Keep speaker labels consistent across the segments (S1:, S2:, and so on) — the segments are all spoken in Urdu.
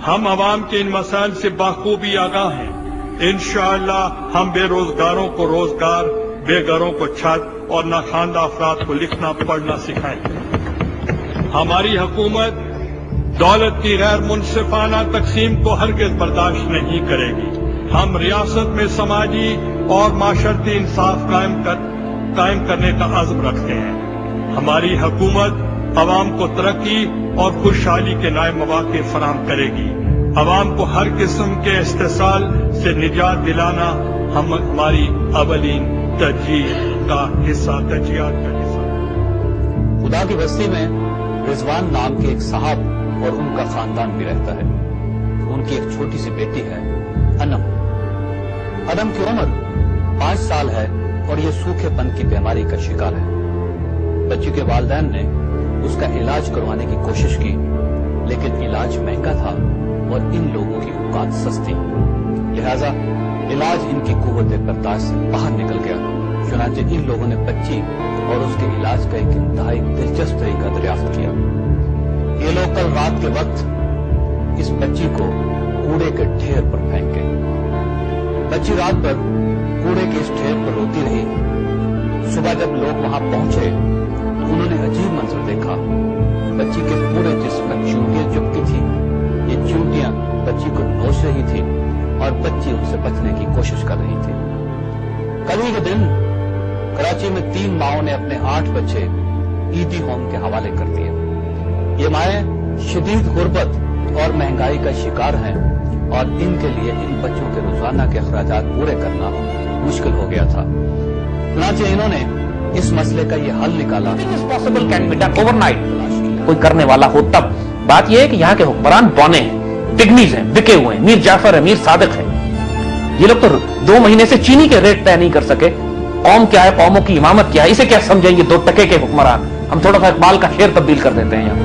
S1: ہم عوام کے ان مسائل سے بخوبی آگاہ ہیں. انشاءاللہ ہم بے روزگاروں کو روزگار، بے گھروں کو چھت اور ناخواندہ افراد کو لکھنا پڑھنا سکھائیں گے. ہماری حکومت دولت کی غیر منصفانہ تقسیم کو ہرگز برداشت نہیں کرے گی. ہم ریاست میں سماجی اور معاشرتی انصاف قائم کرنے کا عزم رکھتے ہیں. ہماری حکومت عوام کو ترقی اور خوشحالی کے نئے مواقع فراہم کرے گی. عوام کو ہر قسم کے استحصال سے نجات دلانا ہماری اولین ترجیحات کا حصہ.
S2: خدا کی بستی میں رضوان نام کے ایک صاحب اور ان کا خاندان بھی رہتا ہے. ان کی ایک چھوٹی سی بیٹی ہے انم. انم کی عمر 5 سال ہے اور یہ سوکھے پن کی بیماری کا شکار ہے. بچی کے والدین نے اس کا علاج کروانے کی کوشش کی لیکن علاج مہنگا تھا اور ان لوگوں کی اوقات سستی، لہذا علاج ان کی قوت برداشت سے باہر نکل گیا. چنانچہ ان لوگوں نے بچی اور اس کے علاج کا ایک انتہائی دلچسپ طریقہ دریافت کیا. یہ لوگ کل رات کے وقت اس بچی کو کوڑے کے ڈھیر پر پھینکے. بچی رات بھر کوڑے کے اس ڈھیر پر روتی رہی. صبح جب لوگ وہاں پہنچے تو انہوں نے عجیب منظر دیکھا. بچی کے پورے جسم پر چیونٹیاں چپکی تھی. یہ چیونٹیاں بچی کو نوچ رہی تھی اور بچی ان سے بچنے کی کوشش کر رہی تھی. کل ہی کے دن کراچی میں 3 ماؤں نے اپنے 8 بچے ایدی ہوم کے حوالے کر دیے. یہ مائیں شدید غربت اور مہنگائی کا شکار ہیں اور ان کے لیے ان بچوں کے روزانہ کے اخراجات پورے کرنا مشکل ہو گیا تھا. چنانچہ انہوں نے اس مسئلے کا یہ حل نکالا.
S3: کوئی کرنے والا ہو تب. بات یہ ہے کہ یہاں کے حکمران بونے ہیں، پگمیز ہیں، بکے ہوئے ہیں. میر جعفر ہے، میر صادق ہے. یہ لوگ تو 2 مہینے سے چینی کے ریٹ طے نہیں کر سکے. قوم کیا ہے، قوموں کی امامت کیا ہے، اسے کیا سمجھیں گے 2 ٹکے کے حکمران. ہم تھوڑا سا اقبال کا شعر تبدیل کر دیتے ہیں یہاں.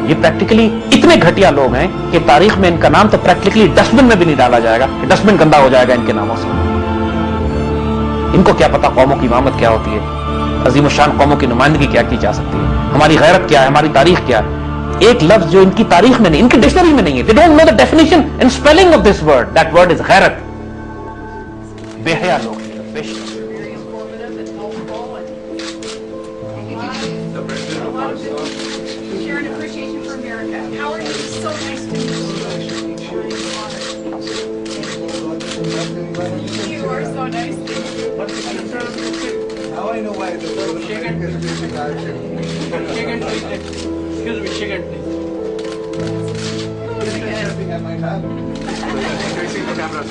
S3: یہ پریکٹیکلی اتنے گھٹیا لوگ ہیں کہ تاریخ میں ان کا نام تو پریکٹیکلی ڈسٹ بن میں بھی نہیں ڈالا جائے گا. ڈسٹ بن گندا ہو جائے گا ان کے ناموں سے. ان کو کیا پتا قوموں کی امامت کیا ہوتی ہے، عظیم الشان قوموں کی نمائندگی کیا کی جا سکتی ہے، ہماری غیرت کیا ہے، ہماری تاریخ کیا ہے. ایک لفظ جو ان کی تاریخ میں نہیں، ان کی ڈکشنری میں نہیں ہے. They don't know the definition and spelling of this word. That word is غیرت. بے حیا لوگ ہیں.
S4: Share an appreciation for America. Howard, it was so nice to meet you. You are so nice.
S5: Now I know why the excuse me, shake it, please.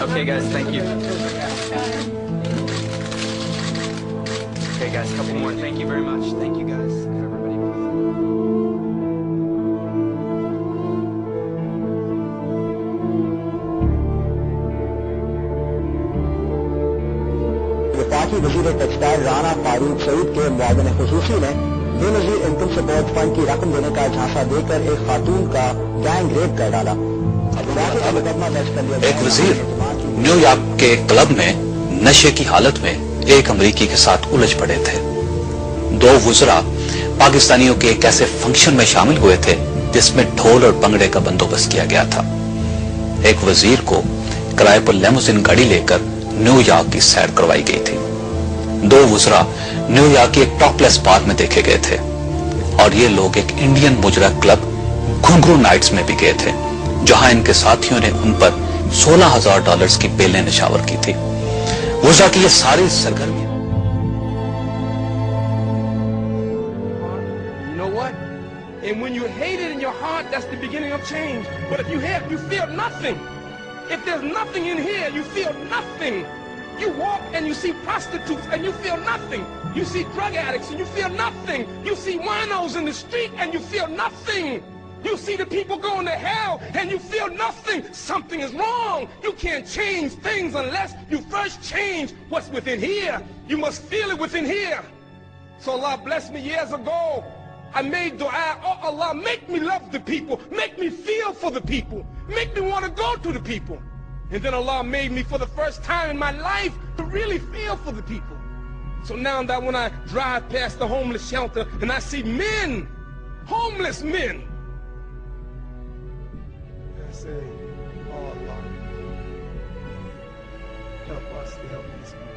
S5: Okay, guys, thank you. Okay, guys, couple more. Thank you very much. Thank you, guys. Everybody.
S6: وفاقی وزیر ٹیکسٹائل رانا فاروق سعید کے معاون خصوصی نے بے نظیر انکم سپورٹ فنڈ کی رقم دینے کا جھانسا دے کر ایک خاتون کا گینگ ریپ کر ڈالا.
S2: ایک وزیر نیو یارک کے کلب میں نشے کی حالت میں ایک امریکی کے ساتھ الجھ پڑے تھے. 2 وزراء پاکستانیوں کے ایک ایسے فنکشن میں شامل ہوئے تھے جس میں ڈھول اور بنگڑے کا بندوبست کیا گیا تھا. ایک وزیر کو کرائے پر لیموزین گاڑی لے کر نیو یارک کی سیر کروائی گئی تھی. 2 وزراء نیو یارک کی ایک ٹاپ لیس بار میں دیکھے گئے تھے اور یہ لوگ ایک انڈین مجرا کلب گھنگرو نائٹس میں بھی گئے تھے جہاں ان کے ساتھیوں نے ان پر $16,000 کی بیلیں نشاور کی تھی. وزراء کی یہ ساری سرگرمیاں
S7: And when you hate it in your heart, that's the beginning of change. But if you hate, you feel nothing. If there's nothing in here, you feel nothing. You walk and you see prostitutes and you feel nothing. You see drug addicts and you feel nothing. You see winos in the street and you feel nothing. You see the people going to hell and you feel nothing. Something is wrong. You can't change things unless you first change what's within here. You must feel it within here. So Allah blessed me years ago. I made dua, oh Allah, make me love the people, make me feel for the people, make me want to go to the people. And then Allah made me for the first time in my life to really feel for the people. So now that when I drive past the homeless shelter and I see men, homeless men,
S8: say, oh Allah, help us to help these people.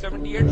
S9: 78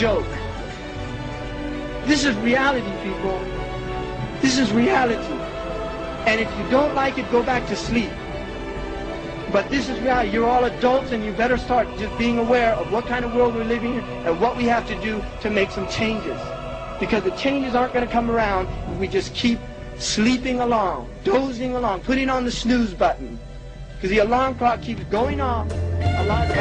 S8: joke. This is reality, people. This is reality. And if you don't like it, go back to sleep. But this is reality. You're all adults and you better start just being aware of what kind of world we're living in and what we have to do to make some changes. Because the changes aren't going to come around if we just keep sleeping along, dozing along, putting on the snooze button. Because the alarm clock keeps going off. A lot of